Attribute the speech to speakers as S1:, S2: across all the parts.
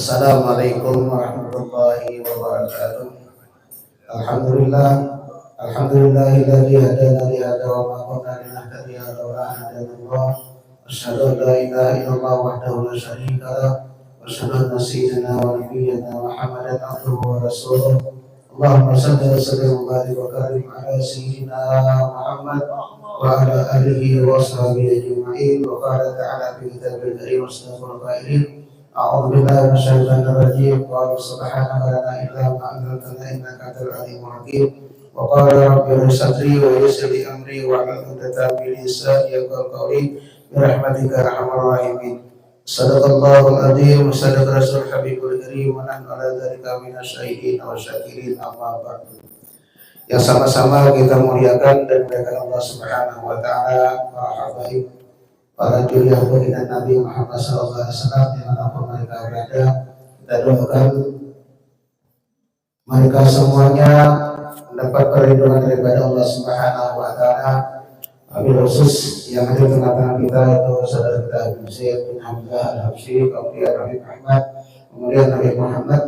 S1: Assalamualaikum warahmatullahi wabarakatuh. Alhamdulillah, alhamdulillahilladzi hadana li hadza wa ma kunna linahtadiya laula an hadana. Asyhadu an la ilaha illallah wahdahu la syarika lah wa asyhadu anna sayyidina wa nabiyyana Muhammadan abduhu wa rasuluh. Allahumma shalli wa sallim wa barik wa karim ala sayyidina Muhammad wa ala alihi wa sahbihi ajma'in. Wa qala ta'ala fi kitabil karim wasnaful qailin. أعوذ بالله من الشيطان الرجيم. قال سبحانه لنا إلا ما أنزلتنا إنك أنت العليم الحكيم. وقال رب اشرح لي ويسر لي أمري واحلل عقدة من لساني يفقهوا قولي برحمتك يا أرحم الراحمين. صدق الله العظيم وصدق رسول الحبيب الكريم ونحن على ذلك من الشاهدين والشاكرين. أما بعد. Yang sama-sama kita muliakan dan muliakan Allah Subhanahu wa taala, para habaib, para juriah baginda Nabi Muhammad SAW dimanapun mereka berada. Kita doakan mereka semuanya mendapat perlindungan daripada Allah Subhanahu wa taala. Wabil khusus yang hadir tengah-tengah kita itu saudara kita Habib Zaid bin Hamzah Al-Habsyi, kemudian Habib Ahmad, kemudian Habib Muhammad,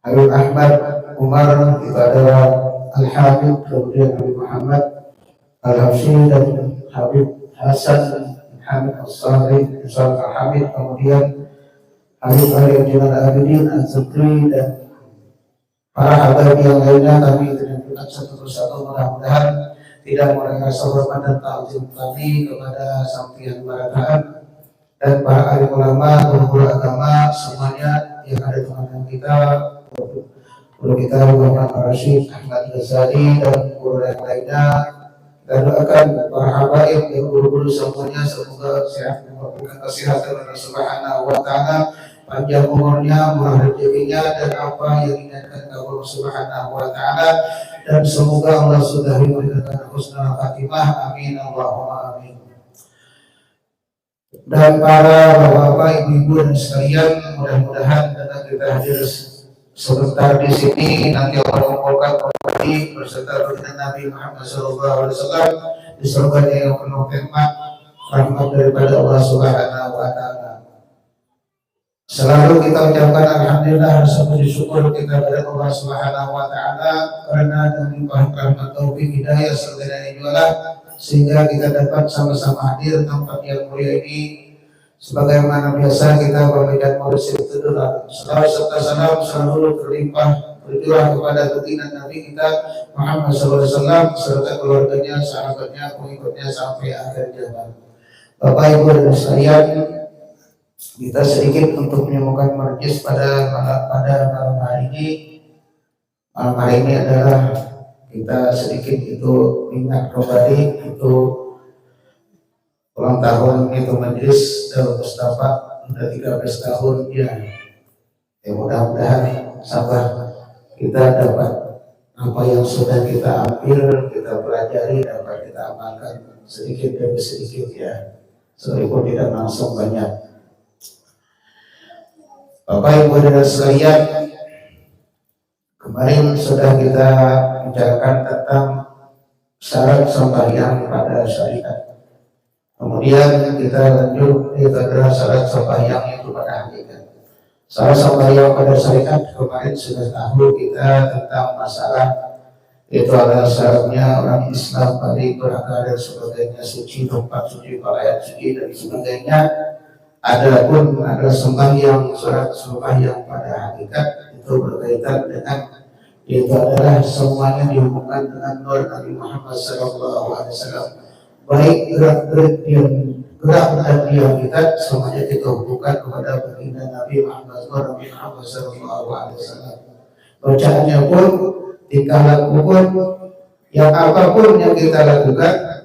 S1: Habib Ahmad Umar, itu adalah Al-Habib, kemudian Habib Muhammad Al-Habsyi dan Habib Hasan Hamid Al-Salih, Al-Hamid, kemudian Habib Ali Jainal Abidin Al-Zubri dan para habaib yang lainnya. Kami dengan satu persatu mudah-mudahan tidak merasa hormat dan ta'zim kami kepada Sampian Barataan dan para alim ulama, guru agama semuanya yang ada di tengah kita, guru kita Muhammad Rashid Ahmad Ghazali dan guru yang lainnya. Dan doakan para habaib yang guru-guru semuanya semoga sehat dan kesehatan Allah Subhanahu wa taala, panjang umurnya, murah rezekinya, dan apa yang diinginkan Allah Subhanahu wa taala, dan semoga Allah sudah memberikan husnul khatimah. Amin Allahumma amin. Dan para bapak, ibu-ibu dan sekalian, mudah-mudahan dengan kita hadir sebentar di sini nanti Allah mengumpulkan kembali berserta baginda Nabi Muhammad SAW di surga yang penuh nikmat rahmat daripada Allah Subhanahu wa taala. Selalu kita ucapkan alhamdulillah, rasa puji syukur kita kepada Allah Subhanahu wa taala karena dengan limpahan rahmat taufik hidayah serta jualan sehingga kita dapat sama-sama hadir tempat yang mulia ini. Sebagaimana biasa kita memberikan manusia itu adalah salawat serta salam selalu berlimpah bercurah kepada baginda Nabi kita Muhammad SAW serta keluarganya, sahabatnya, pengikutnya sampai akhir zaman. Bapak Ibu dan sekalian, kita sedikit untuk menemukan marjis pada malam hari ini. Malam hari ini adalah kita sedikit itu ingat kembali itu ulang tahun itu Majelis Darul Mustafa sudah 13 tahun ya. Mudah-mudahan sabar kita dapat apa yang sudah kita ambil, kita pelajari, dapat kita amalkan sedikit demi sedikit ya, sekalipun tidak langsung banyak. Bapak Ibu dan sekalian, kemarin sudah kita bicarakan tentang syarat sembahyang pada syariat. Kemudian kita lanjut, itu adalah syarat sembahyang itu pada hakikat. Syarat sembahyang pada syariat kemarin sudah tahu kita tentang masalah itu adalah syaratnya orang Islam balik berakal dan sebagainya, suci, tempat suci, pakaian suci dan sebagainya. Adapun ada sembahyang, syarat sembahyang pada hakikat itu berkaitan dengan itu adalah semuanya dihubungkan dengan nur Nabi Muhammad SAW. Baik gerak-gerik dan diam kita semuanya kita hubungkan kepada baginda Nabi Muhammad SAW. Bacaannya pun, tingkah laku pun, yang apapun yang kita lakukan,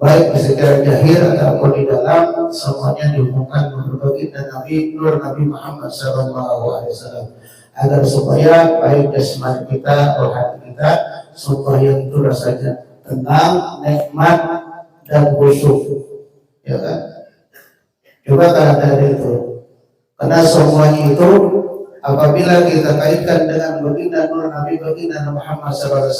S1: baik secara jahir ataupun di dalam, semuanya dihubungkan kepada baginda Nabi Nur Nabi Muhammad SAW. Agar supaya baik jasmani kita, rohani kita, supaya itu rasanya tenang, nikmat dan khusyuk, ya kan? Coba dari itu, karena semuanya itu apabila kita kaitkan dengan baginda Nur Nabi baginda Muhammad SAW,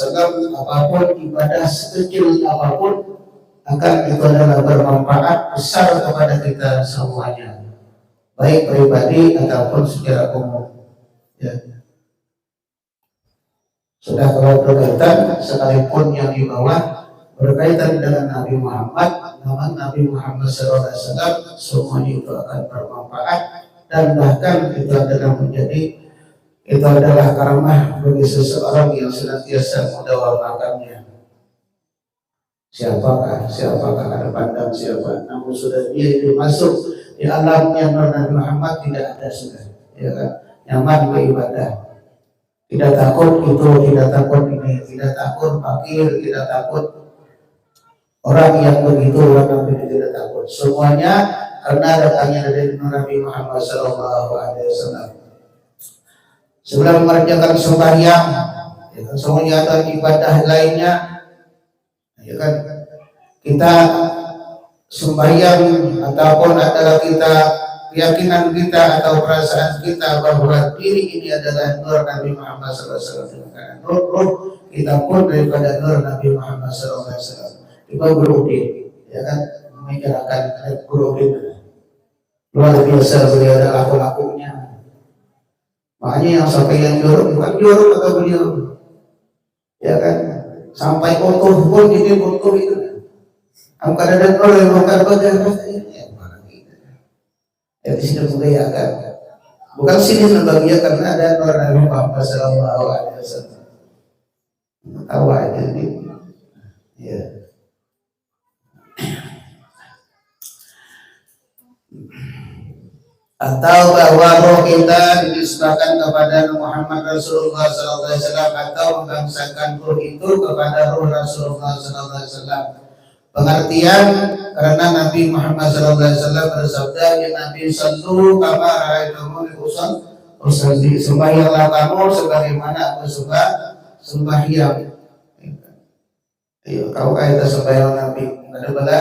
S1: apapun ibadah sekecil apapun akan itu adalah bermanfaat besar kepada kita semuanya. baik pribadi ataupun secara umum. Ya. Sudah kalau berkaitan sekalipun yang di bawah berkaitan dengan Nabi Muhammad, nama Nabi Muhammad SAW, semuanya itu akan bermanfaat dan bahkan itu adalah karamah bagi seseorang yang senantiasa mendawamakannya. Siapakah ada pandang siapa, namun sudah dia itu masuk di alamnya Nabi Muhammad tidak ada sudah, ya kan? Nyaman beribadah, tidak takut itu, tidak takut ini, tidak takut fakir, tidak takut orang yang begitu, orang yang tidak takut. Semuanya karena datangnya dari Nabi Muhammad SAW. Sebelum mengerjakan sembahyang, ya kan, semuanya atau ibadah lainnya, ya kan, kita sembahyang ataupun adalah kita keyakinan kita atau perasaan kita bahwa diri ini adalah nur Nabi Muhammad SAW. Karena nur kita pun daripada nur Nabi Muhammad SAW. Kita berudin, ya kan, memikirkan berudin luar biasa beliau adalah laku-lakunya. Makanya yang sampai yang jorok bukan jorok kata beliau, ya kan, sampai utuh pun ini utuh itu. Angkat dan oleh bukan bagian ini mana gitu. Jadi sini budaya kan, bukan sini bagian karena ada nur Nabi Muhammad SAW. Tahu aja ini, ya. Atau bahwa roh kita dinisbahkan kepada Muhammad Rasulullah SAW atau membangsakan roh itu kepada roh Rasulullah SAW. Pengertian karena Nabi Muhammad SAW bersabda, ya Nabi sallu kama ra'aitumuni usalli, sembahyanglah kamu sebagaimana aku sembahyang. Ayo kau kaitan sembahyang Nabi, ada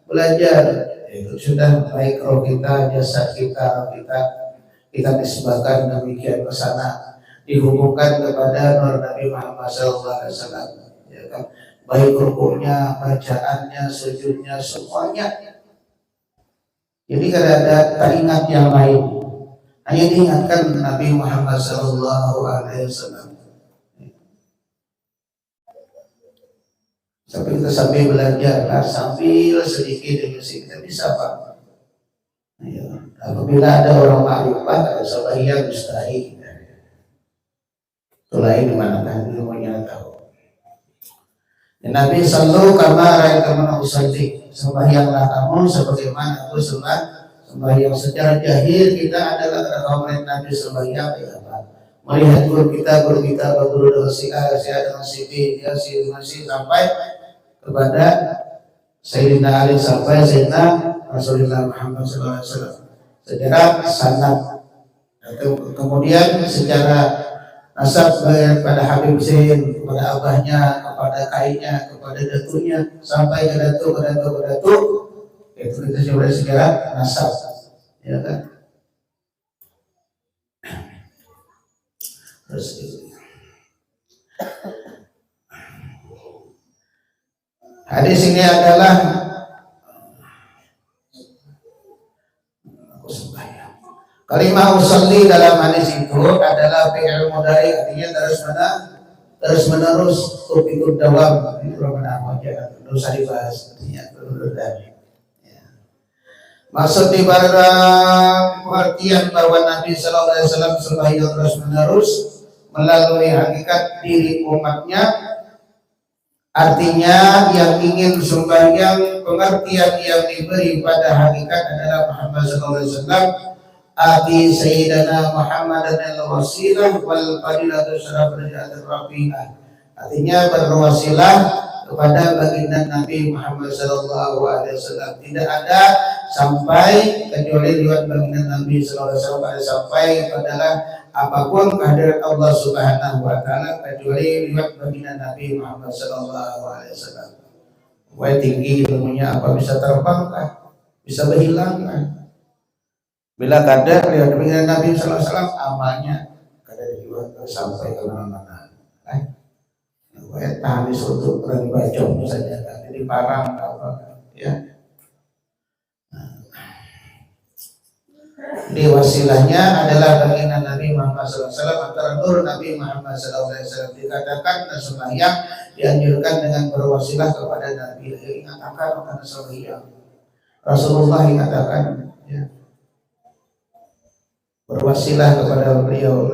S1: belajar. Itu sudah baik roh kita, jasad kita nisbahkan demikian ke sana, dihubungkan kepada nur Nabi Muhammad SAW, ya kan? Baik rukunya, bacaannya, sujudnya, semuanya. Jadi kalau ada teringat yang lain, hanya diingatkan Nabi Muhammad SAW. Sampai kita sambil belajar, sambil sedikit demi sedikit kita bisa Pak. Ya, apabila ada orang ma'rifah, sembahyang mustahil. Itu lain dimana kan ilmunya tahu. Ya, Nabi sallu kama ra'aitumuni usalli, sembahyanglah kamu sebagaimana aku sembahyang. Secara jahil kita adalah kaum Nabi sembahyang, ya Pak. Melihat guru kita berguru dengan si A dengan si B, ya si dengan si sampai kepada Sayyidina Ali sampai Sayyidina Rasulullah Muhammad SAW. Secara sanad, kemudian secara nasab kepada Habib Zain, kepada abahnya, kepada kainya, kepada datunya, sampai ke datu, itu kita coba secara nasab, ya kan? Terus hadis ini adalah kalimat usalli dalam hadis itu adalah fi'il mudhari, artinya terus menerus ikut dawam. Ini berapa aja terus dibahas, artinya terus. Maksud di pengertian bahwa Nabi SAW sembahyang terus menerus melalui hakikat diri umatnya. Artinya yang ingin sembahyang, pengertian yang diberi pada hakikat adalah Muhammad SAW, ati Sayyidina Muhammad al-wasilah wal fadilatu syaraf derajat rafi'ah. Artinya berwasilah kepada baginda Nabi Muhammad SAW. Tidak ada sampai kecuali lewat baginda Nabi SAW, sampai adalah apapun kehadirat Allah Subhanahu wa Ta'ala kecuali lewat baginda Nabi Muhammad SAW. Wah, tinggi ilmunya, apa bisa terbang kah? Bisa berhilang kah? Bila kadar lewat baginda Nabi SAW, amalnya kadar juga sampai ke mana-mana. Wah, tahanis untuk berani bacong saja kan, jadi parang apa ya. Di wasilahnya adalah baginda Nabi Muhammad SAW. Antara nur Nabi Muhammad SAW dikatakan dan sembahyang dianjurkan dengan berwasilah kepada Nabi. Ingat akan sembahyang. Rasulullah mengatakan ya, berwasilah kepada beliau.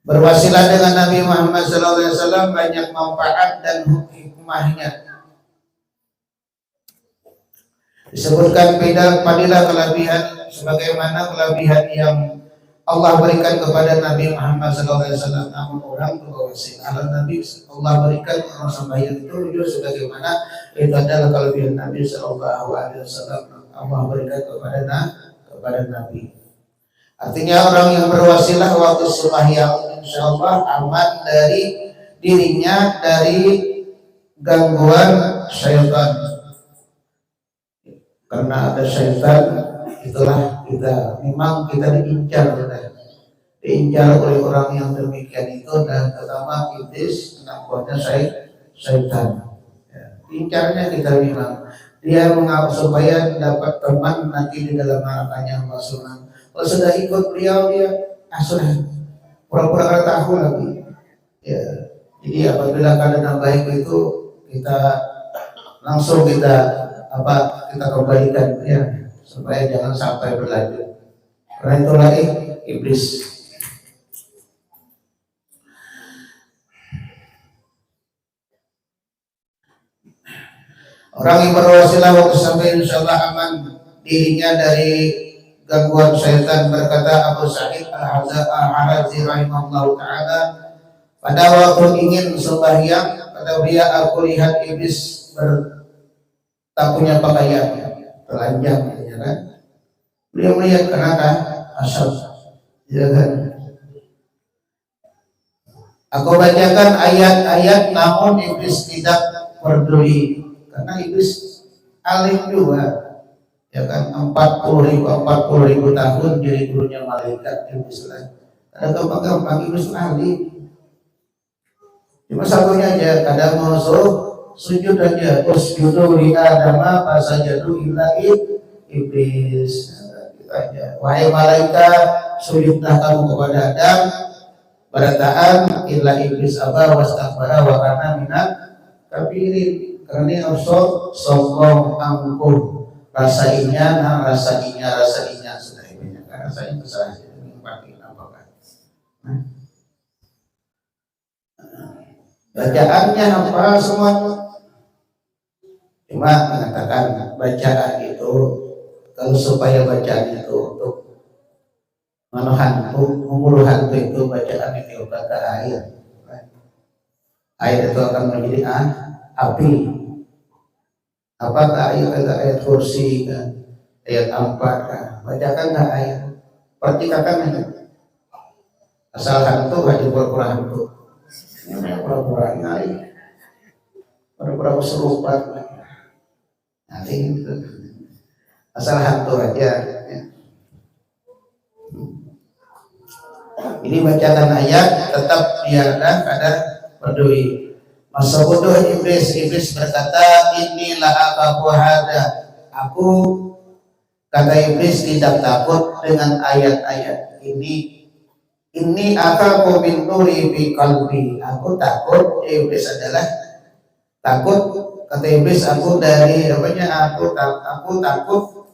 S1: Berwasilah dengan Nabi Muhammad SAW banyak manfaat dan hikmahnya. Disebutkan padilah kelebihan sebagaimana kelebihan yang Allah berikan kepada Nabi Muhammad SAW. Namun orang berwasilah Nabi Allah berikan orang sembahyang itu jujur sebagaimana itu adalah kelebihan Nabi SAW. Allah berikan kepada Nabi. Artinya orang yang berwasilah waktu sembahyang insya Allah aman dari dirinya dari gangguan syaitan. Karena ada syaitan, itulah memang kita diincar oleh orang yang demikian itu, dan terutama iblis, anak buahnya syaitan. Ya, incarnya kita memang dia mengapa supaya dapat teman nanti di dalam harapannya Allah Subhanahu. Kalau sudah ikut beliau dia sudah pura-pura tahu lagi. Ya, jadi apabila keadaan baik itu kita langsung kita kembalikan ya supaya jangan sampai berlanjut. Karena itu lagi iblis. Orang yang berwasilah waktu sampai insyaallah aman dirinya dari gangguan syaitan. Berkata Abu Sa'id Al-Harazi rahimahullah ta'ala, pada waktu ingin sembahyang kata dia, aku lihat iblis tak punya pakaian, telanjang, ya kan? Beliau melihat kenapa asal, ya kan? Aku bacakan ayat-ayat, namun iblis tidak peduli, karena iblis alim juga, ya kan? 40.000 tahun jadi gurunya malaikat iblis lah. Ada gampang iblis alim. Cuma satunya aja, kadang mau sujud aja, usjudu li Adama fasajadu illa iblis. Aja. Wahai malaikat, sujudlah kamu kepada Adam, berataan illa iblis aba wastakbara wa kana minal kafirin. Karena ini usul sombong angkuh, rasainya sudah ini karena saya terserah mengpakai apakah. Bacaannya apa semuanya? Cuma mengatakan bacaan itu, kalau supaya bacaan itu untuk memuluh hantu itu, bacaan itu kata air. Air itu akan menjadi api. Apakah ayat kursi kan? Ayat 4 kan? Bacakan ayat. Pertikakan aja. Asal hantu aja pura-pura hantu. Ini pura-pura nyari. Pura-pura kesurupan. Nanti gitu. Asal hantu aja ya. Ini bacakan ayat tetap dia ada peduli. Masa bodoh iblis berkata, inilah aku hada. Aku, kata iblis, tidak takut dengan ayat-ayat ini. Ini aku min nuri bi qalbi. Aku takut, iblis adalah takut. Kata iblis, aku dari aku takut.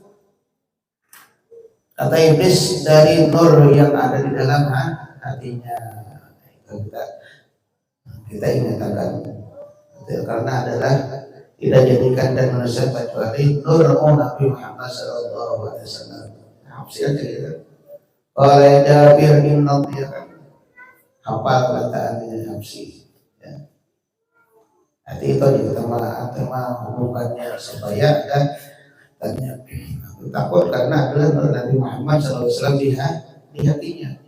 S1: Kata iblis dari nur yang ada di dalam hatinya. Kita ingatkan, karena adalah tidak jadikan dan manusia kecuali nur Nabi Muhammad SAW. Hafsir aja gitu. Oleh Jabir bin Nabi kan hafal bacaan ini hafsi. Ya. Nanti itu juga tema hubungannya supaya ada tanya. Aku takut karena adalah nur Nabi Muhammad SAW di hatinya.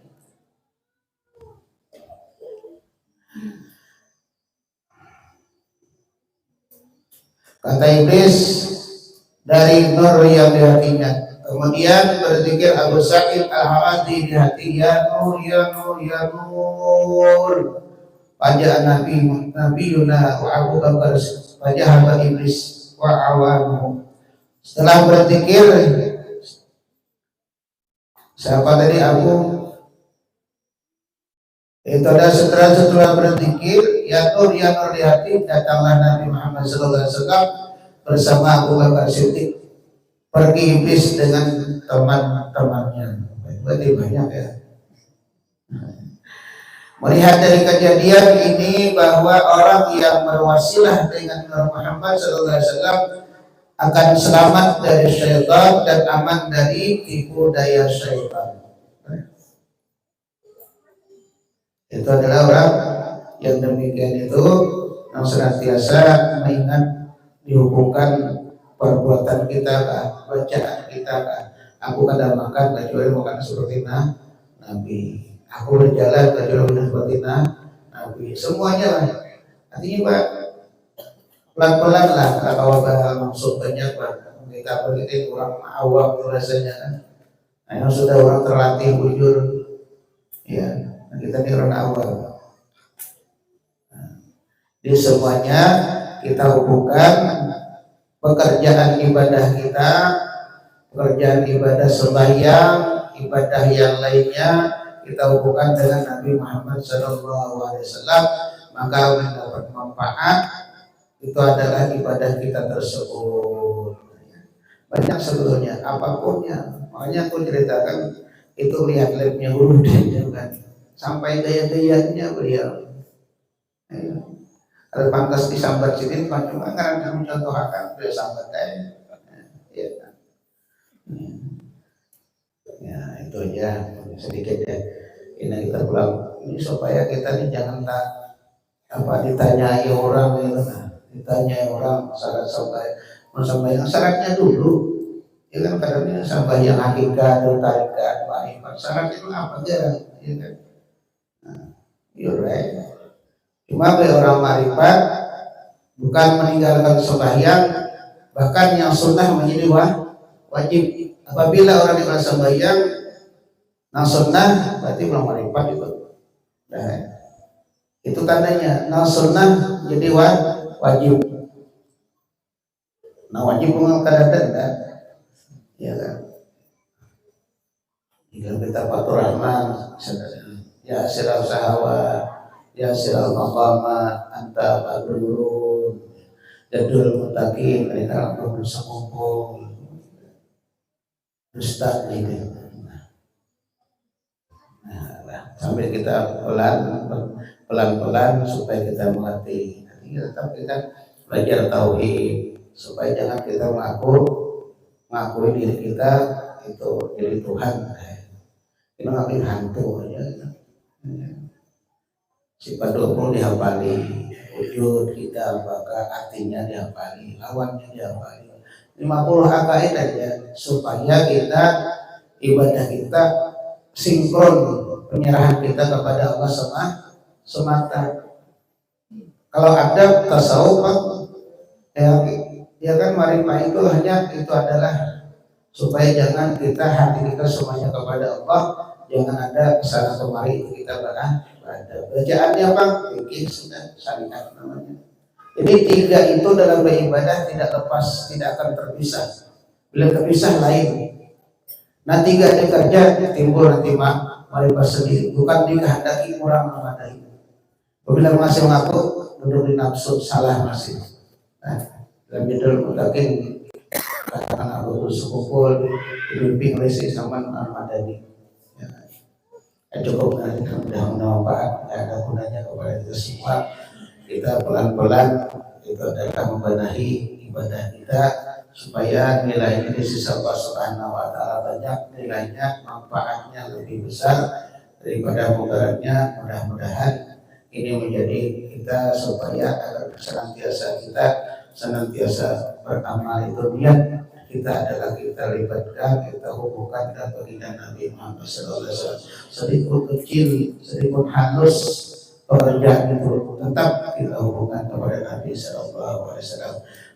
S1: Kata iblis dari nur yang di hatinya. Kemudian berzikir Abu Sa'id Al-Harazi di hati, ya nur, ya nur, ya nur. Pajak Nabi Yuna wa Abu Bakar, pajak hamba iblis wa awanuhu. Setelah berzikir Siapa tadi aku? Itu ada setelah berzikir, ya tur ya nur di hati, datanglah Nabi Muhammad SAW bersama Abu Bakar Siddiq pergi bis dengan teman-temannya. Berarti banyak ya. Melihat dari kejadian ini bahwa orang yang berwasilah dengan Muhammad SAW akan selamat dari syaitan dan aman dari tipu daya syaitan. Itu adalah orang yang demikian itu yang senantiasa mengingat dihubungkan perbuatan kita, bacaan kita. Aku kadang makan kecuali makan seperti Nabi. Aku berjalan kecuali seperti Nabi. Semuanya lah. Artinya Pak, pelan-pelan lah kalau maksud banyak Pak. Kita begitu orang awam rasanya kan. Nah, yang sudah orang terlatih bujur, ya. Kita ini orang awal. Di semuanya kita hubungkan pekerjaan ibadah kita, pekerjaan ibadah sembahyang, ibadah yang lainnya kita hubungkan dengan Nabi Muhammad SAW, maka mendapat manfaat itu adalah ibadah kita tersebut. Banyak sebetulnya, apapunnya. Makanya aku ceritakan itu lihat labnya Guru kan. Sampai daya-dayanya beliau. Kalau pantas disambat sini, cuma karena mencontohkan beliau sambat daya. Ya, itu aja sedikit ya. Ini kita pulang. Ini supaya kita ini jangan ditanyai orang gitu, ditanyai orang syarat sampai syaratnya dulu. Ya kan kadang-kadang sampai yang hakikat atau tarikat, marifat. Syarat itu apa jarang, ya kan? Right. Cuma bagi orang marifat bukan meninggalkan sembahyang, bahkan yang sunnah menjadi wajib. Apabila orang yang sembahyang yang sunnah berarti belum marifat itu. Nah, itu tandanya yang sunnah jadi wajib. Nah wajib mengatakan kan, ya kan? Jika kita patur rahman, ya siral sahwa, ya siral maqama, anta badrun, jadul mutakin, mereka akan bersekumpul, ustaz ini. Nah, sambil kita pelan-pelan supaya kita mengerti. Tetap kita belajar tauhid supaya jangan kita mengakui diri kita itu jadi Tuhan. Kita ngapain hantu aja. Sifat 20 dihafali, wujud kita apakah artinya dihafali, lawannya dihafali. 50 akaid aja supaya kita ibadah kita sinkron, penyerahan kita kepada Allah semata. Kalau ada tasawuf ya kan marifat itu hanya itu adalah supaya jangan kita hati kita semuanya kepada Allah, jangan ada kesana kemari kita ada bacaannya apa? Fikih sudah syariat namanya. Jadi tiga itu dalam beribadah tidak lepas, tidak akan terpisah. Bila terpisah lain. Nah tiga kerja timbul nanti marifat sendiri, bukan dikehendaki orang memadai. Bila masih mengaku duduk di nafsu salah masih. Nah, dalam judul mutakin katakan aku bersekupul dibimbing oleh si Saman Al-Madani. Cukup nanti mudah manfaat, ada gunanya kepada kita semua. Kita pelan-pelan itu adalah membenahi ibadah kita supaya nilai ini di sisi Allah Subhanahu wa taala banyak, nilainya manfaatnya lebih besar daripada mudaratnya. Mudah-mudahan ini menjadi kita supaya agar senantiasa beramal itu niat kita adalah kita libatkan, kita hubungkan dan baginda Nabi Muhammad SAW. Sedikit kecil, sedikit halus pekerjaan itu tetap kita hubungkan kepada Nabi SAW.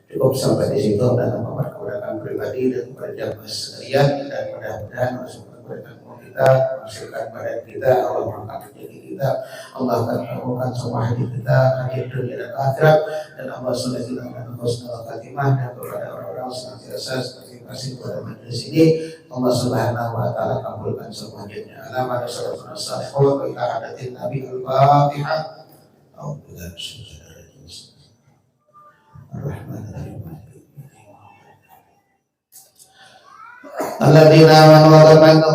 S1: Cukup sampai di situ dan memperkemudahan pribadi dan kepada jamaah sekalian, dan mudah-mudahan memberikan kita, menghasilkan badan kita, Allah mengangkat rezeki kita, Allah akan mengabulkan semua hidup kita, hadir dunia dan akhirat, dan Allah sudah kita dan husnul khatimah, dan kepada orang-orang senantiasa seperti Terima kasih kepada majelis ini. Allah Subhanahu wa taala kabulkan semuanya. Alamat sallallahu alaihi wa ila hadatin Nabi al-Fatihah. Alladzina amanu wa